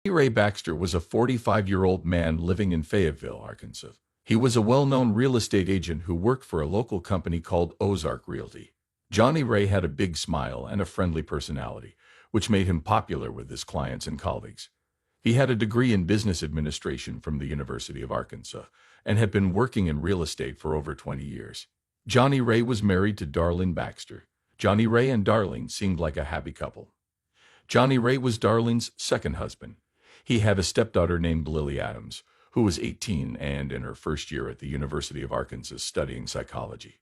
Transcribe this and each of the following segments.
Ray Baxter was a 45-year-old man living in Fayetteville, Arkansas. He was a well-known real estate agent who worked for a local company called Ozark Realty. Johnny Ray had a big smile and a friendly personality, which made him popular with his clients and colleagues. He had a degree in business administration from the University of Arkansas and had been working in real estate for over 20 years. Johnny Ray was married to Darlene Baxter. Johnny Ray and Darlene seemed like a happy couple. Johnny Ray was Darlene's second husband. He had a stepdaughter named Lily Adams, who was 18 and in her first year at the University of Arkansas studying psychology.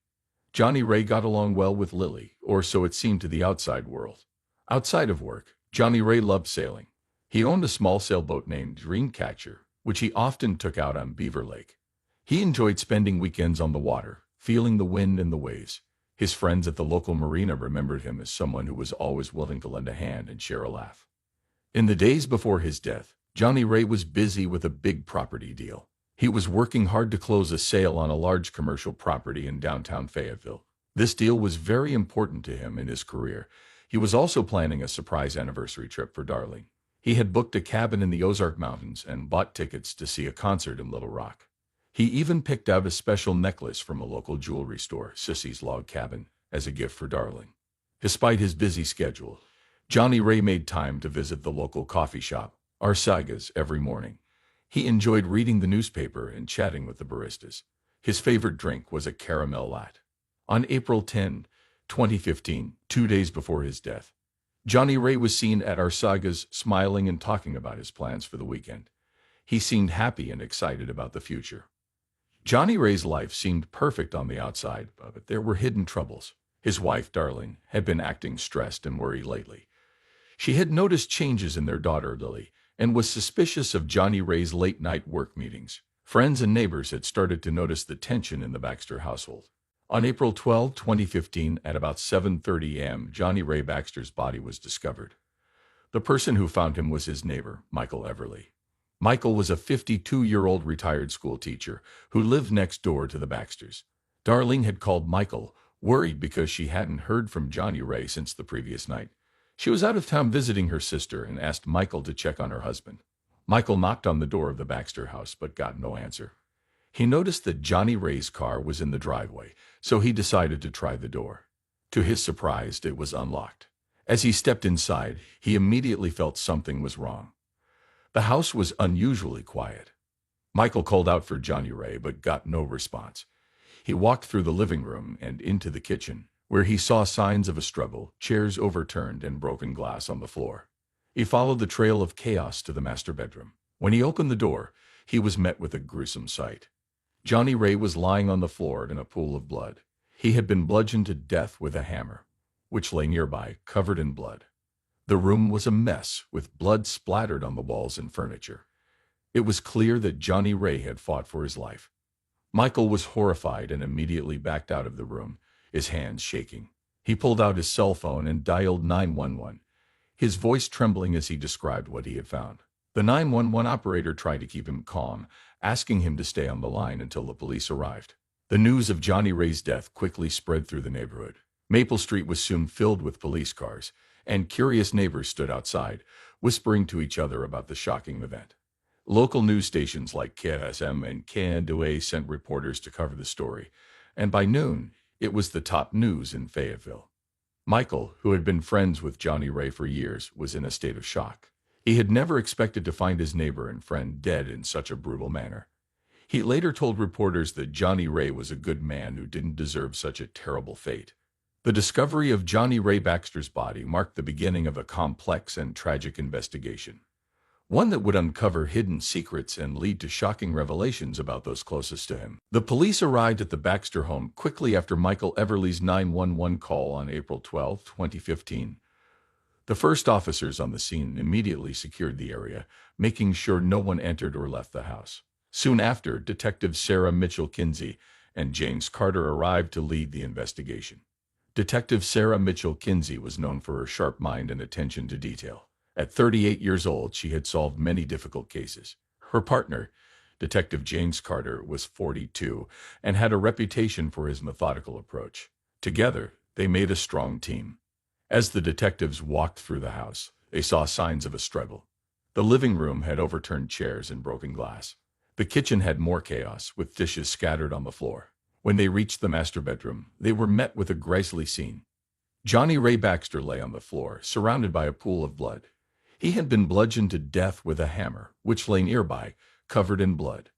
Johnny Ray got along well with Lily, or so it seemed to the outside world. Outside of work, Johnny Ray loved sailing. He owned a small sailboat named Dreamcatcher, which he often took out on Beaver Lake. He enjoyed spending weekends on the water, feeling the wind and the waves. His friends at the local marina remembered him as someone who was always willing to lend a hand and share a laugh. In the days before his death, Johnny Ray was busy with a big property deal. He was working hard to close a sale on a large commercial property in downtown Fayetteville. This deal was very important to him in his career. He was also planning a surprise anniversary trip for Darlene. He had booked a cabin in the Ozark Mountains and bought tickets to see a concert in Little Rock. He even picked out a special necklace from a local jewelry store, Sissy's Log Cabin, as a gift for Darlene. Despite his busy schedule, Johnny Ray made time to visit the local coffee shop, Arsagas, every morning. He enjoyed reading the newspaper and chatting with the baristas. His favorite drink was a caramel latte. On April 10, 2015, 2 days before his death, Johnny Ray was seen at Arsagas smiling and talking about his plans for the weekend. He seemed happy and excited about the future. Johnny Ray's life seemed perfect on the outside, but there were hidden troubles. His wife, Darlene, had been acting stressed and worried lately. She had noticed changes in their daughter, Lily, and was suspicious of Johnny Ray's late-night work meetings. Friends and neighbors had started to notice the tension in the Baxter household. On April 12, 2015, at about 7:30 a.m., Johnny Ray Baxter's body was discovered. The person who found him was his neighbor, Michael Everly. Michael was a 52-year-old retired school teacher who lived next door to the Baxters. Darlene had called Michael, worried because she hadn't heard from Johnny Ray since the previous night. She was out of town visiting her sister and asked Michael to check on her husband. Michael knocked on the door of the Baxter house but got no answer. He noticed that Johnny Ray's car was in the driveway, so he decided to try the door. To his surprise, it was unlocked. As he stepped inside, he immediately felt something was wrong. The house was unusually quiet. Michael called out for Johnny Ray but got no response. He walked through the living room and into the kitchen, where he saw signs of a struggle, chairs overturned and broken glass on the floor. He followed the trail of chaos to the master bedroom. When he opened the door, he was met with a gruesome sight. Johnny Ray was lying on the floor in a pool of blood. He had been bludgeoned to death with a hammer, which lay nearby, covered in blood. The room was a mess, with blood splattered on the walls and furniture. It was clear that Johnny Ray had fought for his life. Michael was horrified and immediately backed out of the room, his hands shaking. He pulled out his cell phone and dialed 911, his voice trembling as he described what he had found. The 911 operator tried to keep him calm, asking him to stay on the line until the police arrived. The news of Johnny Ray's death quickly spread through the neighborhood. Maple Street was soon filled with police cars, and curious neighbors stood outside, whispering to each other about the shocking event. Local news stations like KSM and KNWA sent reporters to cover the story, and by noon, it was the top news in Fayetteville. Michael, who had been friends with Johnny Ray for years, was in a state of shock. He had never expected to find his neighbor and friend dead in such a brutal manner. He later told reporters that Johnny Ray was a good man who didn't deserve such a terrible fate. The discovery of Johnny Ray Baxter's body marked the beginning of a complex and tragic investigation, one that would uncover hidden secrets and lead to shocking revelations about those closest to him. The police arrived at the Baxter home quickly after Michael Everly's 911 call on April 12, 2015. The first officers on the scene immediately secured the area, making sure no one entered or left the house. Soon after, Detectives Sarah Mitchell-Kinsey and James Carter arrived to lead the investigation. Detective Sarah Mitchell-Kinsey was known for her sharp mind and attention to detail. At 38 years old, she had solved many difficult cases. Her partner, Detective James Carter, was 42 and had a reputation for his methodical approach. Together, they made a strong team. As the detectives walked through the house, they saw signs of a struggle. The living room had overturned chairs and broken glass. The kitchen had more chaos, with dishes scattered on the floor. When they reached the master bedroom, they were met with a grisly scene. Johnny Ray Baxter lay on the floor, surrounded by a pool of blood. He had been bludgeoned to death with a hammer, which lay nearby, covered in blood.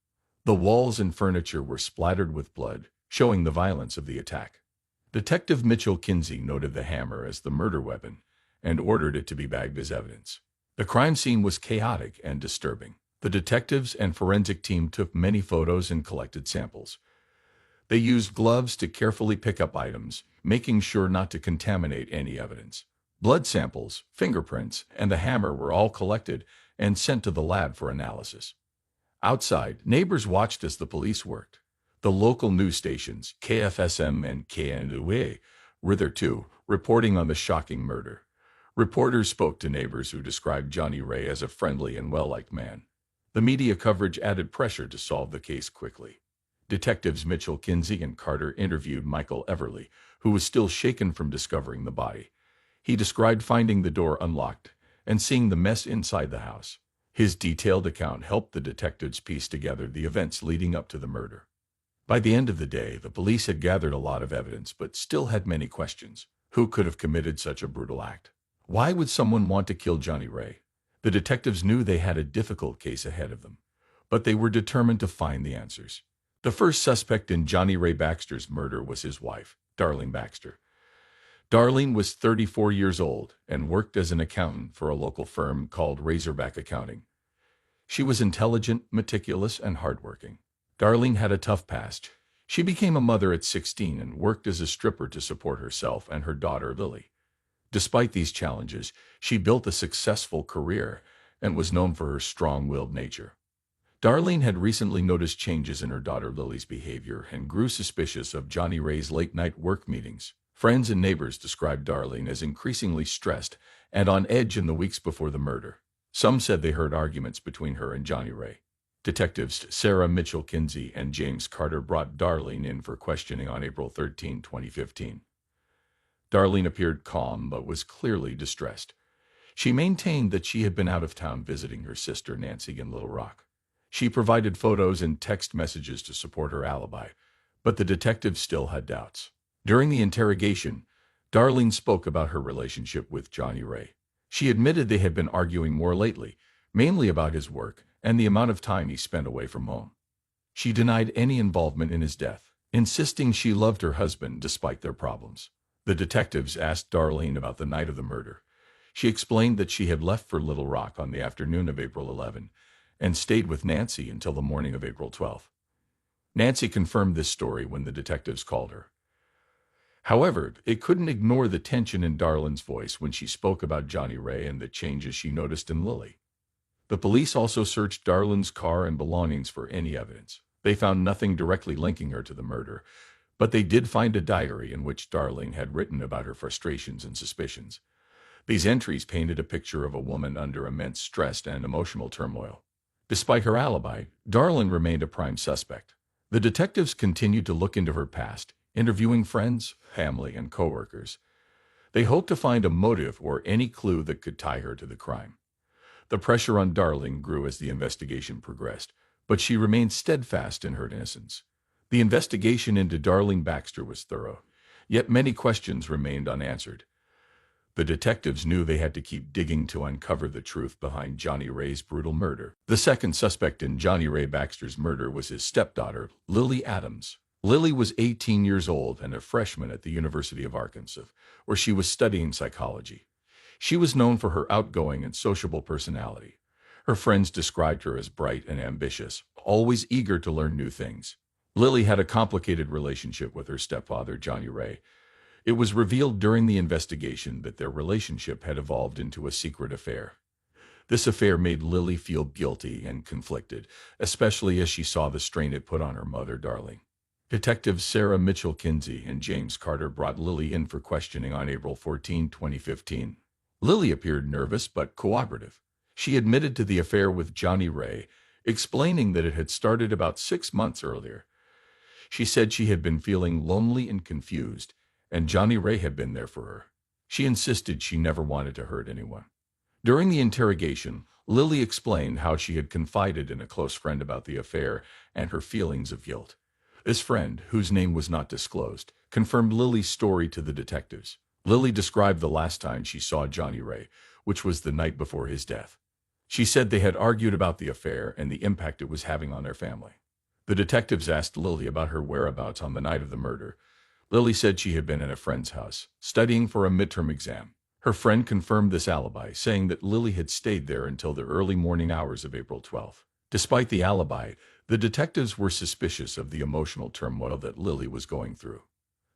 The walls and furniture were splattered with blood, showing the violence of the attack. Detective Mitchell Kinsey noted the hammer as the murder weapon and ordered it to be bagged as evidence. The crime scene was chaotic and disturbing. The detectives and forensic team took many photos and collected samples. They used gloves to carefully pick up items, making sure not to contaminate any evidence. Blood samples, fingerprints, and the hammer were all collected and sent to the lab for analysis. Outside, neighbors watched as the police worked. The local news stations, KFSM and KNUA, were there too, reporting on the shocking murder. Reporters spoke to neighbors who described Johnny Ray as a friendly and well-liked man. The media coverage added pressure to solve the case quickly. Detectives Mitchell Kinsey and Carter interviewed Michael Everly, who was still shaken from discovering the body. He described finding the door unlocked and seeing the mess inside the house. His detailed account helped the detectives piece together the events leading up to the murder. By the end of the day, the police had gathered a lot of evidence, but still had many questions. Who could have committed such a brutal act? Why would someone want to kill Johnny Ray? The detectives knew they had a difficult case ahead of them, but they were determined to find the answers. The first suspect in Johnny Ray Baxter's murder was his wife, Darlene Baxter. Darlene was 34 years old and worked as an accountant for a local firm called Razorback Accounting. She was intelligent, meticulous, and hardworking. Darlene had a tough past. She became a mother at 16 and worked as a stripper to support herself and her daughter, Lily. Despite these challenges, she built a successful career and was known for her strong-willed nature. Darlene had recently noticed changes in her daughter Lily's behavior and grew suspicious of Johnny Ray's late-night work meetings. Friends and neighbors described Darlene as increasingly stressed and on edge in the weeks before the murder. Some said they heard arguments between her and Johnny Ray. Detectives Sarah Mitchell Kinsey and James Carter brought Darlene in for questioning on April 13, 2015. Darlene appeared calm but was clearly distressed. She maintained that she had been out of town visiting her sister Nancy in Little Rock. She provided photos and text messages to support her alibi, but the detectives still had doubts. During the interrogation, Darlene spoke about her relationship with Johnny Ray. She admitted they had been arguing more lately, mainly about his work and the amount of time he spent away from home. She denied any involvement in his death, insisting she loved her husband despite their problems. The detectives asked Darlene about the night of the murder. She explained that she had left for Little Rock on the afternoon of April 11 and stayed with Nancy until the morning of April 12. Nancy confirmed this story when the detectives called her. However, it couldn't ignore the tension in Darlene's voice when she spoke about Johnny Ray and the changes she noticed in Lily. The police also searched Darlene's car and belongings for any evidence. They found nothing directly linking her to the murder, but they did find a diary in which Darlene had written about her frustrations and suspicions. These entries painted a picture of a woman under immense stress and emotional turmoil. Despite her alibi, Darlene remained a prime suspect. The detectives continued to look into her past, interviewing friends, family, and coworkers. They hoped to find a motive or any clue that could tie her to the crime. The pressure on Darlene grew as the investigation progressed, but she remained steadfast in her innocence. The investigation into Darlene Baxter was thorough, yet many questions remained unanswered. The detectives knew they had to keep digging to uncover the truth behind Johnny Ray's brutal murder. The second suspect in Johnny Ray Baxter's murder was his stepdaughter, Lily Adams. Lily was 18 years old and a freshman at the University of Arkansas, where she was studying psychology. She was known for her outgoing and sociable personality. Her friends described her as bright and ambitious, always eager to learn new things. Lily had a complicated relationship with her stepfather, Johnny Ray. It was revealed during the investigation that their relationship had evolved into a secret affair. This affair made Lily feel guilty and conflicted, especially as she saw the strain it put on her mother, Darlene. Detectives Sarah Mitchell Kinsey and James Carter brought Lily in for questioning on April 14, 2015. Lily appeared nervous but cooperative. She admitted to the affair with Johnny Ray, explaining that it had started about 6 months earlier. She said she had been feeling lonely and confused, and Johnny Ray had been there for her. She insisted she never wanted to hurt anyone. During the interrogation, Lily explained how she had confided in a close friend about the affair and her feelings of guilt. This friend, whose name was not disclosed, confirmed Lily's story to the detectives. Lily described the last time she saw Johnny Ray, which was the night before his death. She said they had argued about the affair and the impact it was having on their family. The detectives asked Lily about her whereabouts on the night of the murder. Lily said she had been in a friend's house, studying for a midterm exam. Her friend confirmed this alibi, saying that Lily had stayed there until the early morning hours of April 12th. Despite the alibi, the detectives were suspicious of the emotional turmoil that Lily was going through.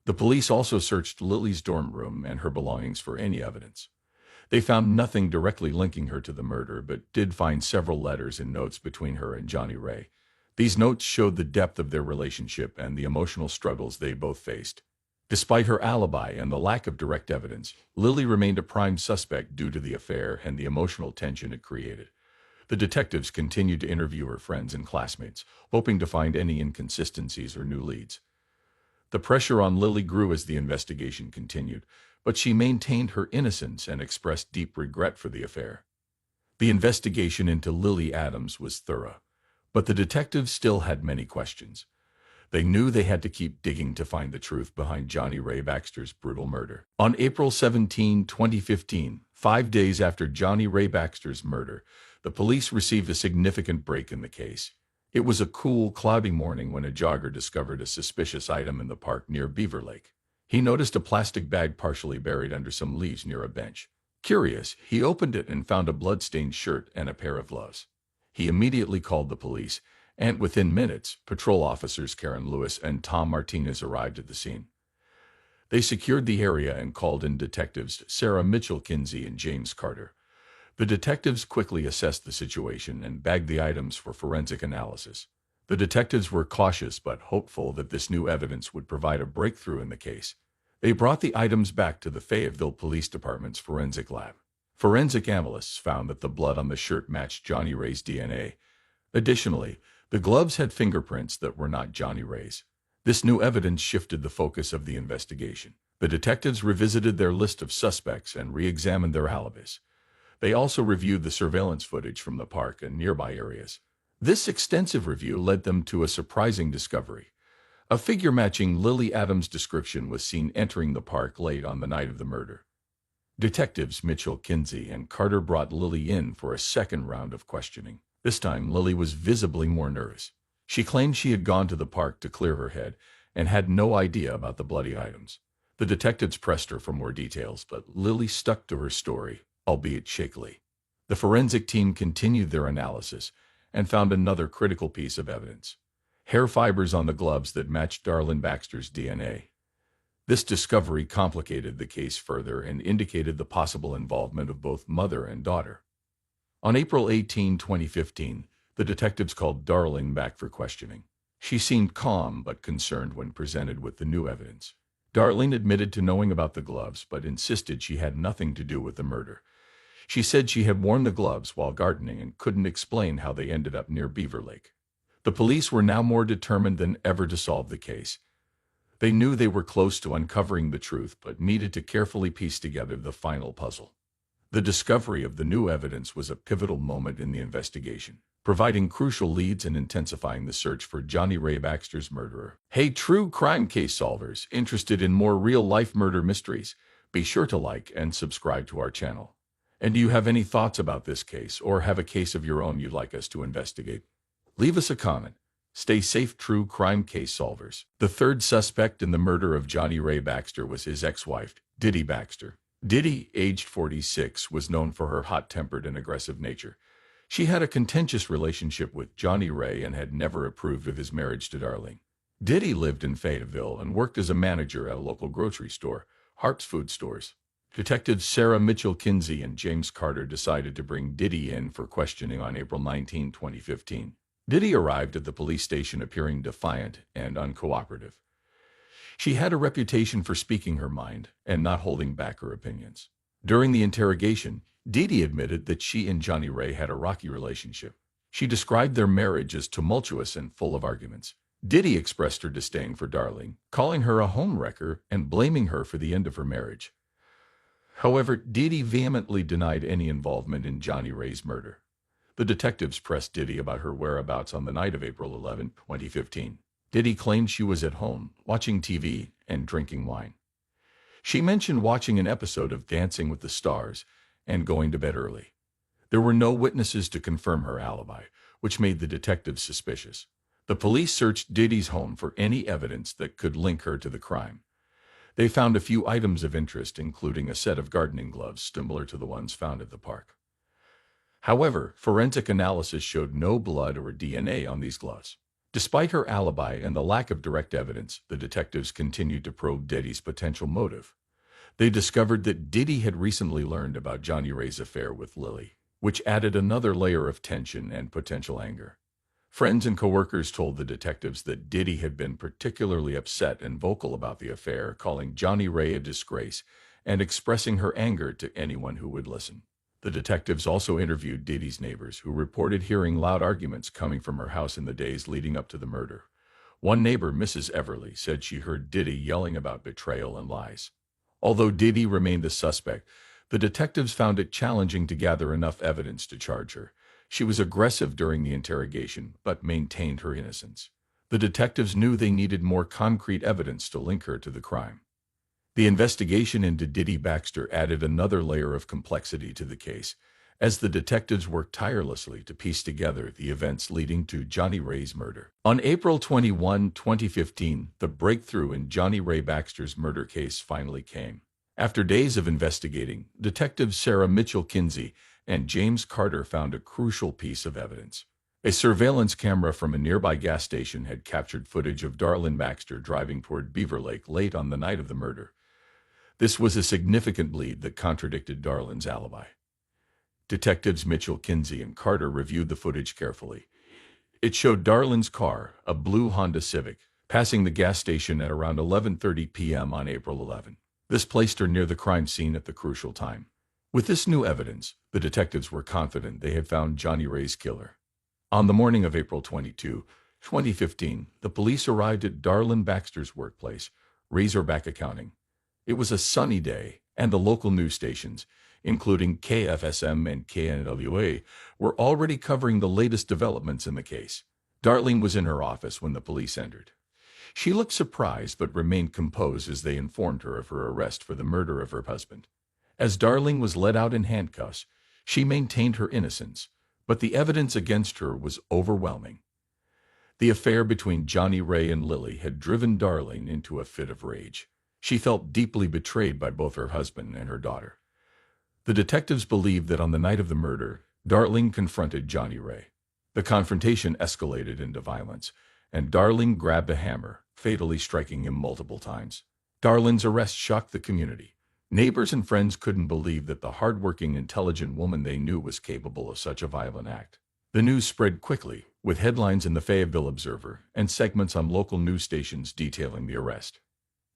The police also searched Lily's dorm room and her belongings for any evidence. They found nothing directly linking her to the murder, but did find several letters and notes between her and Johnny Ray. These notes showed the depth of their relationship and the emotional struggles they both faced. Despite her alibi and the lack of direct evidence, Lily remained a prime suspect due to the affair and the emotional tension it created. The detectives continued to interview her friends and classmates, hoping to find any inconsistencies or new leads. The pressure on Lily grew as the investigation continued, but she maintained her innocence and expressed deep regret for the affair. The investigation into Lily Adams was thorough, but the detectives still had many questions. They knew they had to keep digging to find the truth behind Johnny Ray Baxter's brutal murder. On April 17, 2015, 5 days after Johnny Ray Baxter's murder, the police received a significant break in the case. It was a cool, cloudy morning when a jogger discovered a suspicious item in the park near Beaver Lake. He noticed a plastic bag partially buried under some leaves near a bench. Curious, he opened it and found a blood-stained shirt and a pair of gloves. He immediately called the police, and within minutes, patrol officers Karen Lewis and Tom Martinez arrived at the scene. They secured the area and called in detectives Sarah Mitchell-Kinsey and James Carter. The detectives quickly assessed the situation and bagged the items for forensic analysis. The detectives were cautious but hopeful that this new evidence would provide a breakthrough in the case. They brought the items back to the Fayetteville Police Department's forensic lab. Forensic analysts found that the blood on the shirt matched Johnny Ray's DNA. Additionally, the gloves had fingerprints that were not Johnny Ray's. This new evidence shifted the focus of the investigation. The detectives revisited their list of suspects and re-examined their alibis. They also reviewed the surveillance footage from the park and nearby areas. This extensive review led them to a surprising discovery. A figure matching Lily Adams' description was seen entering the park late on the night of the murder. Detectives Mitchell-Kinsey and Carter brought Lily in for a second round of questioning. This time, Lily was visibly more nervous. She claimed she had gone to the park to clear her head and had no idea about the bloody items. The detectives pressed her for more details, but Lily stuck to her story, albeit shakily. The forensic team continued their analysis and found another critical piece of evidence: hair fibers on the gloves that matched Darlene Baxter's DNA. This discovery complicated the case further and indicated the possible involvement of both mother and daughter. On April 18, 2015, the detectives called Darlene back for questioning. She seemed calm but concerned when presented with the new evidence. Darlene admitted to knowing about the gloves but insisted she had nothing to do with the murder. She said she had worn the gloves while gardening and couldn't explain how they ended up near Beaver Lake. The police were now more determined than ever to solve the case. They knew they were close to uncovering the truth but needed to carefully piece together the final puzzle. The discovery of the new evidence was a pivotal moment in the investigation, providing crucial leads and intensifying the search for Johnny Ray Baxter's murderer. Hey, true crime case solvers interested in more real-life murder mysteries, be sure to like and subscribe to our channel. And do you have any thoughts about this case or have a case of your own you'd like us to investigate? Leave us a comment. Stay safe, true crime case solvers. The third suspect in the murder of Johnny Ray Baxter was his ex-wife, Diddy Baxter. Diddy, aged 46, was known for her hot-tempered and aggressive nature. She had a contentious relationship with Johnny Ray and had never approved of his marriage to Darlene. Diddy lived in Fayetteville and worked as a manager at a local grocery store, Hart's Food Stores. Detectives Sarah Mitchell-Kinsey and James Carter decided to bring Diddy in for questioning on April 19, 2015. Diddy arrived at the police station appearing defiant and uncooperative. She had a reputation for speaking her mind and not holding back her opinions. During the interrogation, Diddy admitted that she and Johnny Ray had a rocky relationship. She described their marriage as tumultuous and full of arguments. Diddy expressed her disdain for Darlene, calling her a homewrecker and blaming her for the end of her marriage. However, Diddy vehemently denied any involvement in Johnny Ray's murder. The detectives pressed Diddy about her whereabouts on the night of April 11, 2015. Diddy claimed she was at home, watching TV and drinking wine. She mentioned watching an episode of Dancing with the Stars and going to bed early. There were no witnesses to confirm her alibi, which made the detectives suspicious. The police searched Diddy's home for any evidence that could link her to the crime. They found a few items of interest, including a set of gardening gloves similar to the ones found at the park. However, forensic analysis showed no blood or DNA on these gloves. Despite her alibi and the lack of direct evidence, the detectives continued to probe Diddy's potential motive. They discovered that Diddy had recently learned about Johnny Ray's affair with Lily, which added another layer of tension and potential anger. Friends and coworkers told the detectives that Diddy had been particularly upset and vocal about the affair, calling Johnny Ray a disgrace and expressing her anger to anyone who would listen. The detectives also interviewed Diddy's neighbors, who reported hearing loud arguments coming from her house in the days leading up to the murder. One neighbor, Mrs. Everly, said she heard Diddy yelling about betrayal and lies. Although Diddy remained the suspect, the detectives found it challenging to gather enough evidence to charge her. She was aggressive during the interrogation, but maintained her innocence. The detectives knew they needed more concrete evidence to link her to the crime. The investigation into Diddy Baxter added another layer of complexity to the case, as the detectives worked tirelessly to piece together the events leading to Johnny Ray's murder. On April 21, 2015, the breakthrough in Johnny Ray Baxter's murder case finally came. After days of investigating, detectives Sarah Mitchell Kinsey and James Carter found a crucial piece of evidence. A surveillance camera from a nearby gas station had captured footage of Darlene Baxter driving toward Beaver Lake late on the night of the murder. This was a significant lead that contradicted Darlene's alibi. Detectives Mitchell, Kinsey, and Carter reviewed the footage carefully. It showed Darlene's car, a blue Honda Civic, passing the gas station at around 11:30 p.m. on April 11. This placed her near the crime scene at the crucial time. With this new evidence, the detectives were confident they had found Johnny Ray's killer. On the morning of April 22, 2015, the police arrived at Darlene Baxter's workplace, Razorback Accounting. It was a sunny day, and the local news stations, including KFSM and KNWA, were already covering the latest developments in the case. Darlene was in her office when the police entered. She looked surprised but remained composed as they informed her of her arrest for the murder of her husband. As Darlene was led out in handcuffs, she maintained her innocence, but the evidence against her was overwhelming. The affair between Johnny Ray and Lily had driven Darlene into a fit of rage. She felt deeply betrayed by both her husband and her daughter. The detectives believed that on the night of the murder, Darlene confronted Johnny Ray. The confrontation escalated into violence, and Darlene grabbed a hammer, fatally striking him multiple times. Darlene's arrest shocked the community. Neighbors and friends couldn't believe that the hardworking, intelligent woman they knew was capable of such a violent act. The news spread quickly, with headlines in the Fayetteville Observer and segments on local news stations detailing the arrest.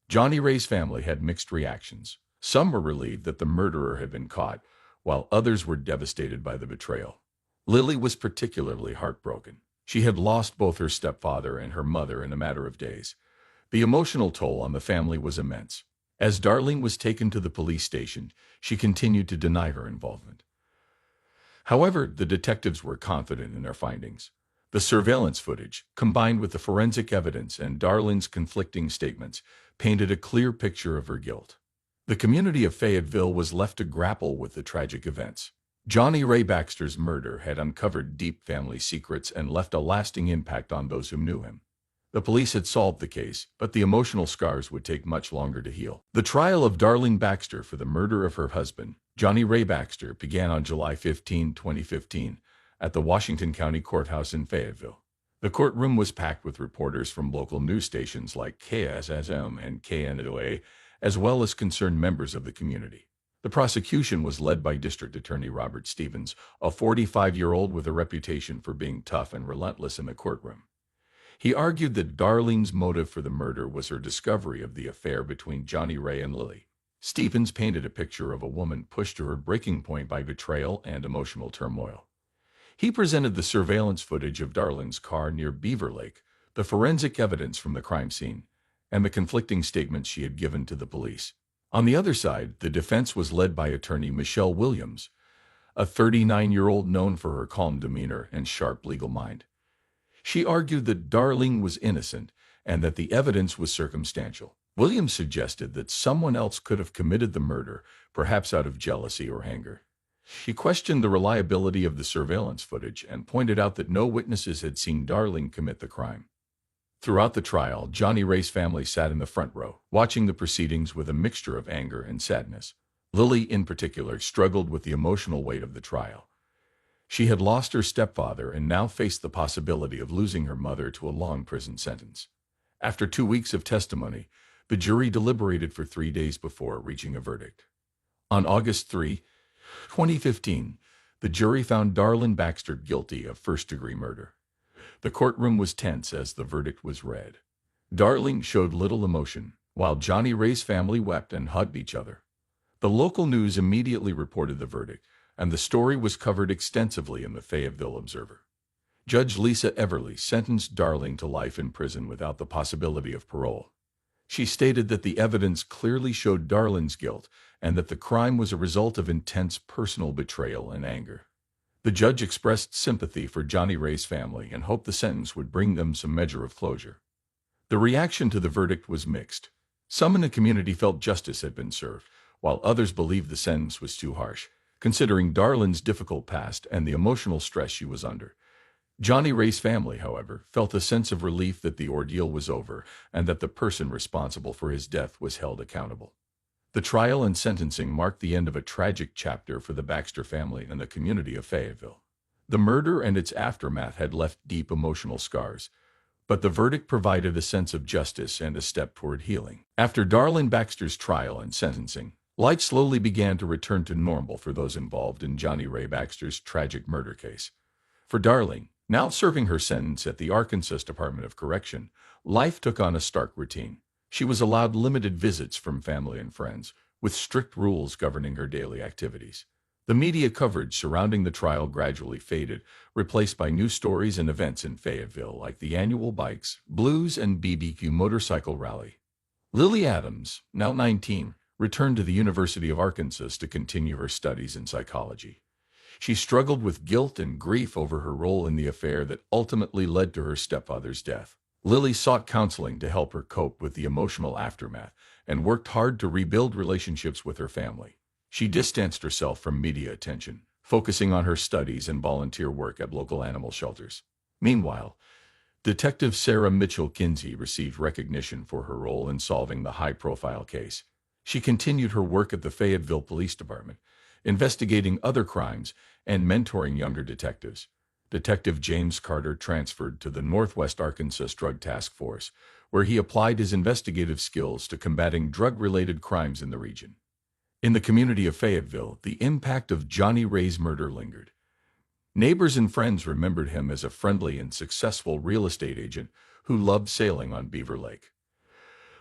Johnny Ray's family had mixed reactions. Some were relieved that the murderer had been caught, while others were devastated by the betrayal. Lily was particularly heartbroken. She had lost both her stepfather and her mother in a matter of days. The emotional toll on the family was immense. As Darlene was taken to the police station, she continued to deny her involvement. However, the detectives were confident in their findings. The surveillance footage, combined with the forensic evidence and Darlene's conflicting statements, painted a clear picture of her guilt. The community of Fayetteville was left to grapple with the tragic events. Johnny Ray Baxter's murder had uncovered deep family secrets and left a lasting impact on those who knew him. The police had solved the case, but the emotional scars would take much longer to heal. The trial of Darlene Baxter for the murder of her husband, Johnny Ray Baxter, began on July 15, 2015, at the Washington County Courthouse in Fayetteville. The courtroom was packed with reporters from local news stations like KSSM and KNOA, as well as concerned members of the community. The prosecution was led by District Attorney Robert Stevens, a 45-year-old with a reputation for being tough and relentless in the courtroom. He argued that Darlene's motive for the murder was her discovery of the affair between Johnny Ray and Lily. Stevens painted a picture of a woman pushed to her breaking point by betrayal and emotional turmoil. He presented the surveillance footage of Darlene's car near Beaver Lake, the forensic evidence from the crime scene, and the conflicting statements she had given to the police. On the other side, the defense was led by attorney Michelle Williams, a 39-year-old known for her calm demeanor and sharp legal mind. She argued that Darling was innocent and that the evidence was circumstantial. Williams suggested that someone else could have committed the murder, perhaps out of jealousy or anger. He questioned the reliability of the surveillance footage and pointed out that no witnesses had seen Darling commit the crime. Throughout the trial, Johnny Ray's family sat in the front row, watching the proceedings with a mixture of anger and sadness. Lily, in particular, struggled with the emotional weight of the trial. She had lost her stepfather and now faced the possibility of losing her mother to a long prison sentence. After 2 weeks of testimony, the jury deliberated for 3 days before reaching a verdict. On August 3, 2015, the jury found Darlin Baxter guilty of first-degree murder. The courtroom was tense as the verdict was read. Darling showed little emotion, while Johnny Ray's family wept and hugged each other. The local news immediately reported the verdict, and the story was covered extensively in the Fayetteville Observer. Judge Lisa Everly sentenced Darling to life in prison without the possibility of parole. She stated that the evidence clearly showed Darling's guilt and that the crime was a result of intense personal betrayal and anger. The judge expressed sympathy for Johnny Ray's family and hoped the sentence would bring them some measure of closure. The reaction to the verdict was mixed. Some in the community felt justice had been served, while others believed the sentence was too harsh, considering Darlin's difficult past and the emotional stress she was under. Johnny Ray's family, however, felt a sense of relief that the ordeal was over and that the person responsible for his death was held accountable. The trial and sentencing marked the end of a tragic chapter for the Baxter family and the community of Fayetteville. The murder and its aftermath had left deep emotional scars, but the verdict provided a sense of justice and a step toward healing. After Darlin Baxter's trial and sentencing, life slowly began to return to normal for those involved in Johnny Ray Baxter's tragic murder case. For Darling, now serving her sentence at the Arkansas Department of Correction, life took on a stark routine. She was allowed limited visits from family and friends, with strict rules governing her daily activities. The media coverage surrounding the trial gradually faded, replaced by new stories and events in Fayetteville like the annual Bikes, Blues, and BBQ motorcycle rally. Lily Adams, now 19, returned to the University of Arkansas to continue her studies in psychology. She struggled with guilt and grief over her role in the affair that ultimately led to her stepfather's death. Lily sought counseling to help her cope with the emotional aftermath and worked hard to rebuild relationships with her family. She distanced herself from media attention, focusing on her studies and volunteer work at local animal shelters. Meanwhile, Detective Sarah Mitchell Kinsey received recognition for her role in solving the high-profile case. She continued her work at the Fayetteville Police Department, investigating other crimes and mentoring younger detectives. Detective James Carter transferred to the Northwest Arkansas Drug Task Force, where he applied his investigative skills to combating drug-related crimes in the region. In the community of Fayetteville, the impact of Johnny Ray's murder lingered. Neighbors and friends remembered him as a friendly and successful real estate agent who loved sailing on Beaver Lake.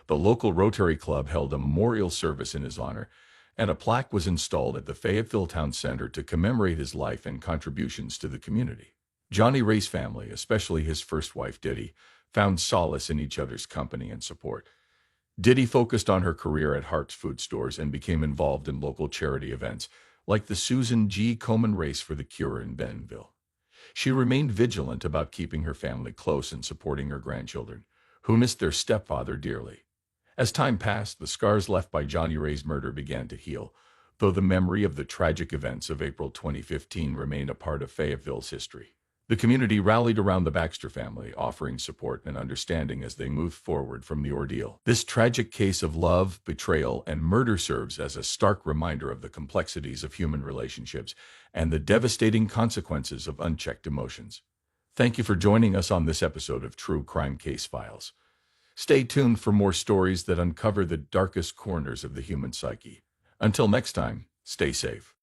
The local Rotary Club held a memorial service in his honor, and a plaque was installed at the Fayetteville Town Center to commemorate his life and contributions to the community. Johnny Ray's family, especially his first wife, Diddy, found solace in each other's company and support. Diddy focused on her career at Hart's Food Stores and became involved in local charity events, like the Susan G. Komen Race for the Cure in Bentonville. She remained vigilant about keeping her family close and supporting her grandchildren, who missed their stepfather dearly. As time passed, the scars left by Johnny Ray's murder began to heal, though the memory of the tragic events of April 2015 remained a part of Fayetteville's history. The community rallied around the Baxter family, offering support and understanding as they moved forward from the ordeal. This tragic case of love, betrayal, and murder serves as a stark reminder of the complexities of human relationships and the devastating consequences of unchecked emotions. Thank you for joining us on this episode of True Crime Case Files. Stay tuned for more stories that uncover the darkest corners of the human psyche. Until next time, stay safe.